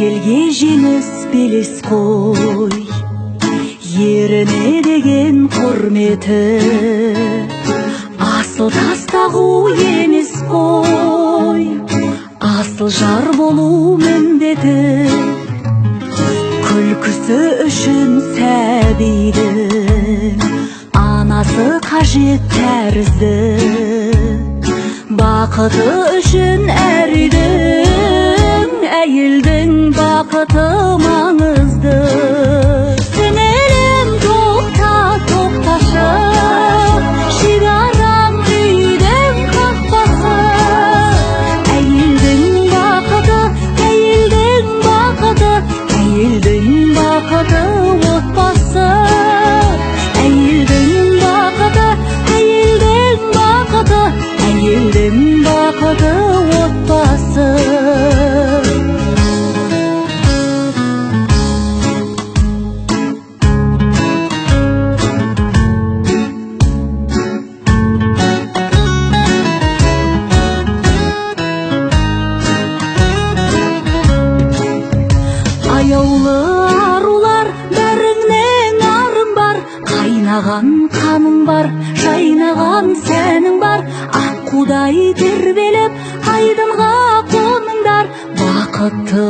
Елге жеңіс белес қой, еріне деген құрметі асыл тастағу емес қой, асыл жар болу міндеті. Күлкісі үшін сәбидің анасы қажет тәрізді, бақыты үшін әр үйдің әйелдің бақыты маңызды. Сіңілім тоқта, тоқташы, шекараң үйдің қақпасы. Әйелдің бақыты, әйелдің бақыты, әйелдің бақыты отбасы. Әйелдің бақыты, әйелдің бақыты, әйелдің бақыты отбасы. Аяулы арулар, бәріңнен арың бар, қайнаған қаның бар, жайнаған сәнің бар. Аққудай тербеліп айдынға қоныңдар, бақытты